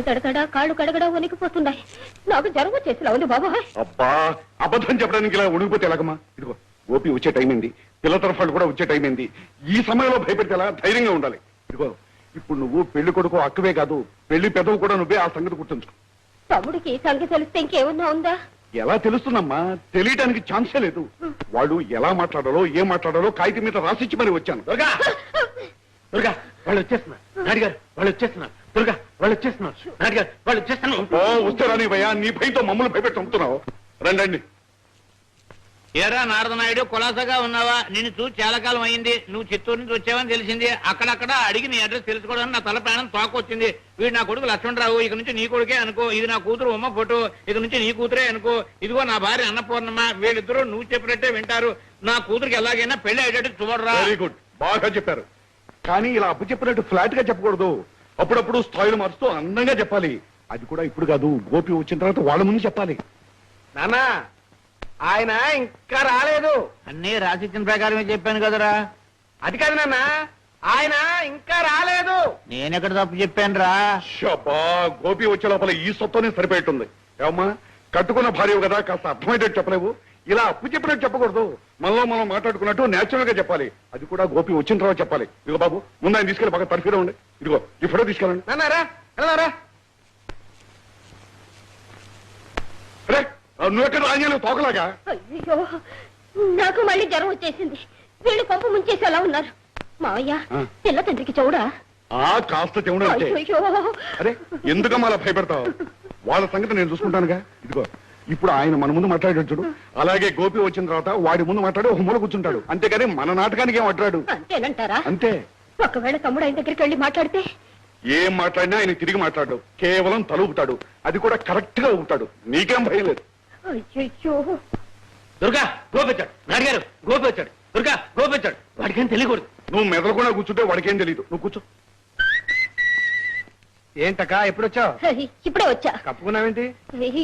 తడతడా కాళ్ళు కడగడా వణికిపోతున్నాయి. నాకు జ్వరం వచ్చేసిలా ఉంది బాబా. అబ్బా అబద్ధం చెప్పడానికి ఇలా ఉణిగిపోతే ఎలాగమ్మా? ఇదిగో గోపి వచ్చే టైం అయింది, పిల్ల తరఫాలు కూడా వచ్చే టైం అయింది. ఈ సమయంలో భయపెడితే ఎలా? ధైర్యంగా ఉండాలి. ఇదిగో ఇప్పుడు నువ్వు పెళ్లి కొడుకు అక్కవే కాదు, పెళ్లి పెదవు కూడా నువ్వే. ఆ సంగతి గుర్తుంచుకో. తమ్ముడికి సంగతి తెలిస్తే ఇంకేమన్నా ఉందా? ఎలా తెలుస్తుందమ్మా? తెలియటానికి ఛాన్సే లేదు. వాడు ఎలా మాట్లాడాలో ఏం మాట్లాడాలో కాగితం మీద రాసిచ్చి మరి వచ్చాను. దుర్గా దుర్గా వాళ్ళు వచ్చేస్తున్నారు. నాడిగారు వాళ్ళు వచ్చేస్తున్నారు. దుర్గా వాళ్ళు వచ్చేస్తున్నారు. నాడిగారు వాళ్ళు వచ్చేస్తున్నారు. ఓ వస్తే రాని భయ్యా, నీ భయంతో మమ్మల్ని భయపెట్టి చంపుతున్నావు. రండి. ఏరా నారదనాయుడు, కులాసగా ఉన్నావా? నిన్ను చూసి చాలా కాలం అయింది. నువ్వు చిత్తూరు నుంచి వచ్చావని తెలిసింది. అక్కడక్కడ అడిగి నీ అడ్రస్ తెలుసుకోవడానికి నా తల ప్రాణం తోకొచ్చింది. వీడు నా కొడుకు లక్ష్మణరావు, ఇక నుంచి నీ కొడుకే అనుకో. ఇది నా కూతురు ఉమ్మ ఫోటో, ఇక నుంచి నీ కూతురే అనుకో. ఇదిగో నా భార్య అన్నపూర్ణమ్మ. వీళ్ళిద్దరూ నువ్వు చెప్పినట్టే వింటారు. నా కూతురికి ఎలాగైనా పెళ్లి అయ్యేటట్టు చూడరా. వెరీ గుడ్, బాగా చెప్పారు. కానీ ఇలా అప్పు చెప్పినట్టు ఫ్లాట్ గా చెప్పకూడదు. అప్పుడప్పుడు స్థాయిలు మారుస్తూ అందంగా చెప్పాలి. అది కూడా ఇప్పుడు కాదు, గోపి వచ్చిన తర్వాత వాళ్ళ ముందు చెప్పాలి. నానా ఆయన ఇంకా రాలేదు. అన్నీ రాసిచ్చిన ప్రకారమే చెప్పాను కదరా. అది కాదు నాన్న, ఆయన ఇంకా రాలేదు. నేనెక్కడ తప్పు చెప్పాను రా? షబ్బా, గోపి వచ్చే లోపల ఈ సొత్తనే సరిపోయేట్టుంది. ఏమమ్మా, కట్టుకున్న భార్య కదా, కాస్త అర్థమయ్యేటట్టు చెప్పలేవు. ఇలా అప్పు చెప్పినట్టు చెప్పకూడదు. మనలో మనం మాట్లాడుకున్నట్టు నేచురల్ గా చెప్పాలి. అది కూడా గోపి వచ్చిన తర్వాత చెప్పాలి. ఇదిగో బాబు, ముందు ఆయన తీసుకెళ్ళి బాగా తరఫీలో ఉండి. ఇదిగో ఈ ఫోటో తీసుకెళ్ళండి. నాన్నారా వెళ్ళారా? రే, నువ్వెక్కడ రాజ్యాలు తోకలాగా? అయ్యో, నాకు మళ్ళీ జ్వరం వచ్చేసింది. వీళ్ళు కొంప ముంచేసేలా ఉన్నారు. మావయ్య, పిల్ల తండ్రికి చూడా? కాస్త చెవుడు అంటే. అయ్యో, అరే ఎందుకమ్మా అలా భయపెడతావు? వాళ్ళ సంగతి నేను చూసుకుంటానుగా. ఇదిగో ఇప్పుడు ఆయన మన ముందు మాట్లాడాడు చూడు, అలాగే గోపి వచ్చిన తర్వాత వాడి ముందు మాట్లాడి ఒక మూల కూర్చుంటాడు. అంతేగాని మన నాటకానికి ఏం అడ్డాడు. అంతేనంటారా? అంతే. ఒకవేళ తమ్ముడు ఆయన దగ్గరికి వెళ్ళి మాట్లాడితే? ఏం మాట్లాడినా ఆయన తిరిగి మాట్లాడు, కేవలం తలుపుతాడు. అది కూడా కరెక్ట్ గా ఊపుతాడు. నీకేం భయం లేదు. అయ్యో, దుర్గా గోపి వచ్చాడు. నాడిగారు గోపి వచ్చాడు. దుర్గా గోపి వచ్చాడు. వాడికేం తెలియకూడదు. నువ్వు మెదలకుండా కూర్చుంటే వాడికేం తెలియదు. నువ్వు కూర్చో. ఏంటక్క ఎప్పుడు వచ్చావు? ఇప్పుడే వచ్చా. కప్పుకున్నావేంటి?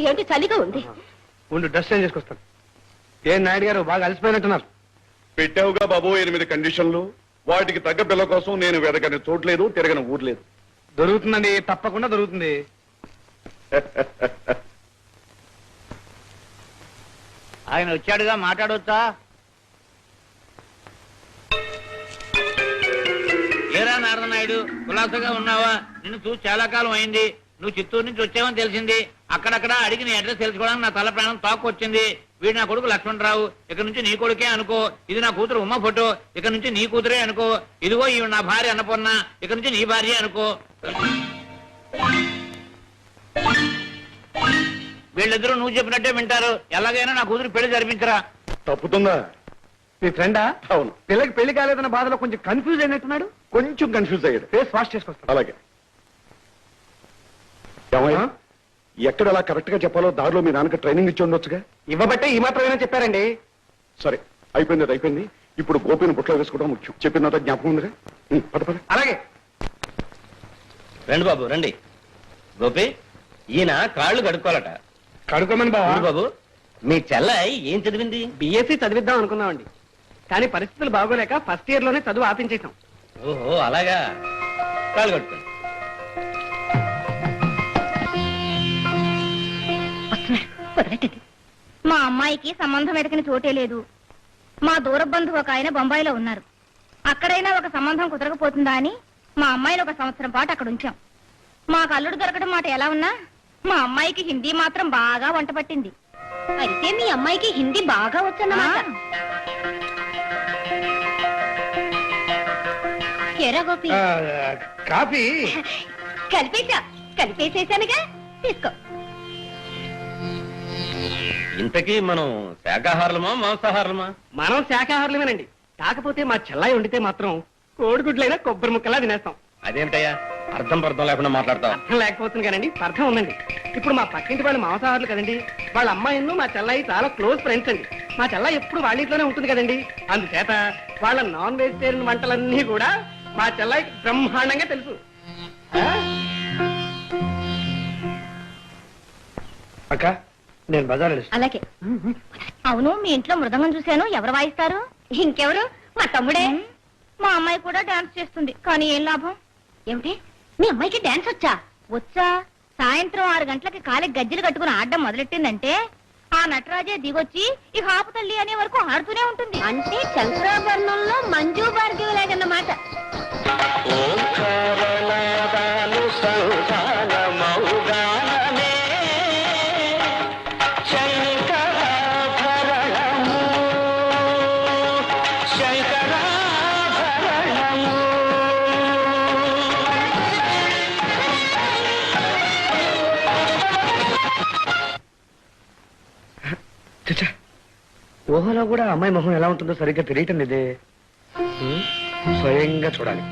ఏంటి చలిగా ఉంది. ఉండు డ్రెస్ చేంజ్ చేసుకొస్తాను. ఏం నాయుడు గారు బాగా అలసిపోయినట్టున్నారు. పెట్టావుగా బాబు 8 కండిషన్లు. వాటికి తగ్గ పిల్ల కోసం నేను వెదకని చోట్లేదు, తిరగని ఊర్లేదు. దొరుకుతుందండి, తప్పకుండా దొరుకుతుంది. ఆయన వచ్చాడుగా, మాట్లాడవచ్చా? ఏరా నారదనాయుడు, కులాసగా ఉన్నావా? నిన్ను చూసి చాలా కాలం అయింది. నువ్వు చిత్తూరు నుంచి వచ్చావని తెలిసింది. అక్కడక్కడ అడిగి నీ అడ్రస్ తెలుసుకోవడానికి నా తల ప్రాణం తోకొచ్చింది. వీడు నా కొడుకు లక్ష్మణరావు, ఇక నుంచి నీ కొడుకే అనుకో. ఇది నా కూతురు ఉమ్మ ఫోటో, ఇక నుంచి నీ కూతురే అనుకో. ఇదిగో ఇవి నా భార్య అన్నపూర్ణ, ఇక నుంచి నీ భార్య అనుకో. వీళ్ళిద్దరూ నువ్వు చెప్పినట్టే వింటారు. ఎలాగైనా నా కూతురు పెళ్లి జరిపించరా. తప్పుతుందా? మీ ఫ్రెండా? అవును. పిల్లకి పెళ్లి కాలేదన్న బాధలో కొంచెం కన్ఫ్యూజ్ అయినట్టున్నాడు. కొంచెం కన్ఫ్యూజ్ అయ్యాడు. ఫేస్ వాష్ చేసుకొస్తాను. అలాగే. ఏమయ్యా, ఎక్కడ అలా కరెక్ట్ గా చెప్పాలో దారిలో మీ నాన్నకి ట్రైనింగ్ ఇచ్చి ఉండొచ్చుగా. ఇవ్వబట్టే ఈ మాత్రమేనా చెప్పారండి. సరే, అయిపోయింది, అది అయిపోయింది. ఇప్పుడు గోపిని బుట్లో వేసుకోవడం ముఖ్యం. చెప్పిన తర్వాత జ్ఞాపకం ఉందిగా. పద పద. అలాగే. రండి బాబు రండి. గోపి, ఈయన కాళ్ళు కడుక్కోవాలట. కడుకోమని బాబు, మీ చెల్లాయి ఏం చదివింది? బిఎస్సీ చదివిద్దాం అనుకున్నామండి, కానీ పరిస్థితులు బాగోలేక ఫస్ట్ ఇయర్ లోనే చదువు ఆపించేసాం. ఓహో అలాగా. కాళ్ళు కడుక్కోండి. మా అమ్మాయికి సంబంధం వెతకని చోటే లేదు. మా దూర బంధువు ఒక ఆయన బొంబాయిలో ఉన్నారు. అక్కడైనా ఒక సంబంధం కుదరకపోతుందా అని మా అమ్మాయిని 1 సంవత్సరం పాటు అక్కడ ఉంచాం. మాకు అల్లుడు దొరకడం మాట ఎలా ఉన్నా మా అమ్మాయికి హిందీ మాత్రం బాగా వంట పట్టింది. అయితే మీ అమ్మాయికి హిందీ బాగా వచ్చన్నమాట. ఎరా గోపి, కాఫీ కలిపేసేసానుగా, తీసుకో. ఇంతకీ మనం శాకాహారులమా మాంసాహారులమా? మనం శాకాహారులమేనండి. కాకపోతే మా చెల్లాయి వండితే మాత్రం కోడిగుడ్లైనా కొబ్బరి ముక్కలా తినేస్తాం. అదేమిటయ్యా అర్థం పర్థం లేకుండా మాట్లాడతాం? అర్థం లేకపోతుంది కానండి, అర్థం ఉందండి. ఇప్పుడు మా పక్కింటి వాళ్ళు మాంసాహారులు కదండి. వాళ్ళ అమ్మాయిను మా చెల్లాయి చాలా క్లోజ్ ఫ్రెండ్స్ అండి. మా చెల్లాయి ఎప్పుడు వాళ్ళ ఇంట్లోనే ఉంటుంది కదండి. అందుచేత వాళ్ళ నాన్ వెజిటేరియన్ వంటలన్నీ కూడా మా చెల్లాయికి బ్రహ్మాండంగా తెలుసు. అక్క, నేను బజార్ అలాగే. అవును, మీ ఇంట్లో మృదంగం చూశాను. ఎవరు వాయిస్తారు? ఇంకెవరు? మా తమ్ముడే. మా అమ్మాయి కూడా డాన్స్ చేస్తుంది, కానీ ఏం లాభం? ఏమిటి, మీ అమ్మాయికి డాన్స్ వచ్చా? వచ్చా. సాయంత్రం 6 గంటలకి కాలికి గజ్జలు కట్టుకుని ఆడడం మొదలెట్టిందంటే ఆ నటరాజే దిగొచ్చి ఇక ఆపు తల్లి అనే వరకు ఆడుతూనే ఉంటుంది. అంటే శంకరాభరణంలో మంజు భార్గవి లాగన్నమాట. ఊహలో కూడా అమ్మాయి మొహం ఎలా ఉంటుందో సరిగ్గా తెలియటం లేదే. స్వయంగా చూడాలి.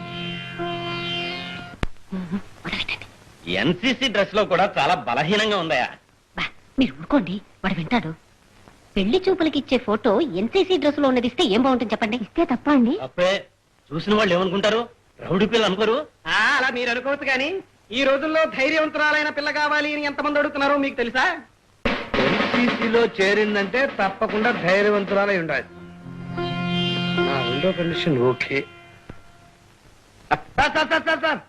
ఎన్సీసీ డ్రెస్ లో కూడా చాలా బలహీనంగా ఉందయా. మీరు ఊరుకోండి, వాడు వింటాడు. పెళ్లి చూపులకి ఇచ్చే ఫోటో ఎన్సీసీ డ్రెస్ లో ఉన్నది ఇస్తే ఏం బాగుంటుంది చెప్పండి. ఇస్తే తప్ప అండి? అప్పుడే చూసిన వాళ్ళు ఏమనుకుంటారు? రౌడీ పిల్లలు అనుకోరు. అలా మీరు అనుకోవచ్చు కానీ ఈ రోజుల్లో ధైర్యవంతురాలైన పిల్ల కావాలి అని ఎంతమంది అడుగుతున్నారో మీకు తెలుసా? ఎన్సీసీలో చేరిందంటే తప్పకుండా ధైర్యవంతురాలై ఉండాలి. నా రెండో కండిషన్ ఓకే. సార్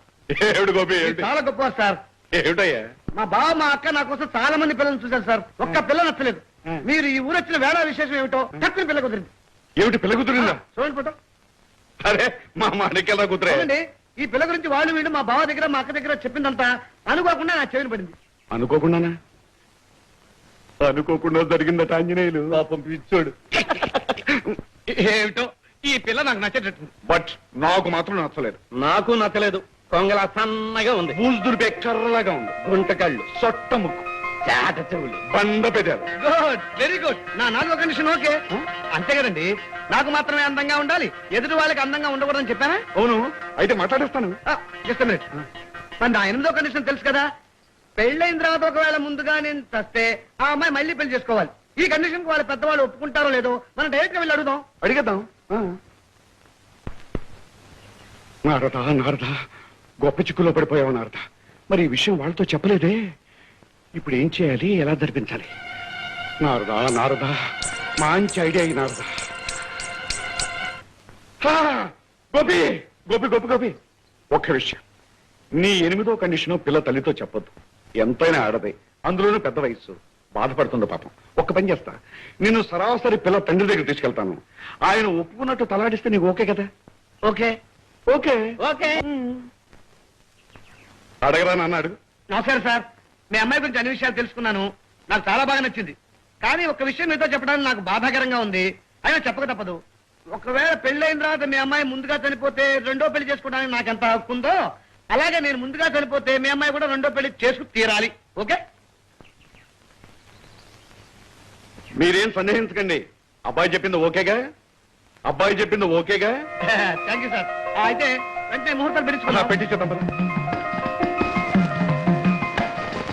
ఏమిటి గోపి ఏమిటి? చాలా గొప్ప సార్. ఏమిటయ్యా? మా బావ మా అక్క నా కోసం చాలా మంది పిల్లల్ని చూశారు సార్. ఒక్క పిల్ల నచ్చలేదు. మీరు ఈ ఊరు వచ్చిన వేళ విశేషం ఏమిటో తక్కువ పిల్ల కుదిరింది. ఏమిటి పిల్ల కుదిరిందా? చూడండి ఫోటో. అరే మా మాణిక్యాల కుదిరే. అవునండి, ఈ పిల్ల గురించి వాళ్ళు వీళ్ళు మా బావ దగ్గర మా అక్క దగ్గర చెప్పిందంతా అనుకోకుండా నా చెవిని పడింది. అనుకోకుండానా? అనుకోకుండా జరిగిందట ఆంజనేయులు. పాపం పిచ్చోడు. ఏమిటో ఈ పిల్ల నాకు నచ్చేటట్టు. బట్ నాకు మాత్రం నచ్చలేదు. నాకు నచ్చలేదు. కొంగల సన్నగా ఉంది, పూజ దురిపే కర్రలాగా ఉంది, గుంటకళ్ళు, సొట్ట ముక్కు, చాట చెవులు, బండ పెదాలు. Good, very good. నా నాలుగో కండిషన్ ఓకే. అంతే కదండి, నాకు మాత్రమే అందంగా ఉండాలి, ఎదుటి వాళ్ళకి అందంగా ఉండకూడదని చెప్పానా? అవును, అయితే మాట్లాడేస్తాను. Just minute. మరి నా 8వ కండిషన్ తెలుసు కదా, పెళ్ళైన తర్వాత ఒకవేళ ముందుగా నేను చస్తే ఆ అమ్మాయి మళ్ళీ పెళ్లి చేసుకోవాలి. ఈ కండిషన్ వాళ్ళ పెద్దవాళ్ళు ఒప్పుకుంటారో లేదో మనం డైరెక్ట్ గా వెళ్ళి అడుగుదాం. అడిగేద్దాం. నారదా నారదా, గొప్ప చిక్కులో పడిపోయావు నారదా. మరి ఈ విషయం వాళ్ళతో చెప్పలేదే. ఇప్పుడు ఏం చేయాలి, ఎలా జరిపించాలి? నారదా నారదా, మంచి ఐడియా అయ్యి నారదా. గోపి గోపి గోపి గోపి, ఒక్క విషయం. నీ 8వ కండిషన్ పిల్ల తల్లితో చెప్పొద్దు. ఎంతైనా ఆడదే, అందులోనూ పెద్ద వయస్సు, బాధపడుతుంది పాపం. ఒక్క పని చేస్తా, నిన్ను సరాసరి పిల్ల తండ్రి దగ్గర తీసుకెళ్తాను. ఆయన ఒప్పుకున్నట్టు తలాడిస్తే నీకు ఓకే కదా? Okay okay okay. అడగరా నాన్న, అడుగు. నమస్కారం సార్, మీ అమ్మాయి గురించి అన్ని విషయాలు తెలుసుకున్నాను. నాకు చాలా బాగా నచ్చింది. కానీ ఒక విషయం మీతో చెప్పడానికి నాకు బాధాకరంగా ఉంది. అయినా చెప్పక తప్పదు. ఒకవేళ పెళ్ళైన తర్వాత మీ అమ్మాయి ముందుగా చనిపోతే రెండో పెళ్లి చేసుకోవడానికి నాకు ఎంత హక్కు ఉందో, అలాగే నేను ముందుగా చనిపోతే మీ అమ్మాయి కూడా రెండో పెళ్లి చేసుకు తీరాలి. ఓకే? మీరేం సందేహించకండి. అబ్బాయి చెప్పింది ఓకేగా? అబ్బాయి చెప్పింది ఓకేగా? Thank you sir. అయితే వెంటనే ముహూర్తాలు అలా పెట్టుకున్నా పెట్టించేద్దాం.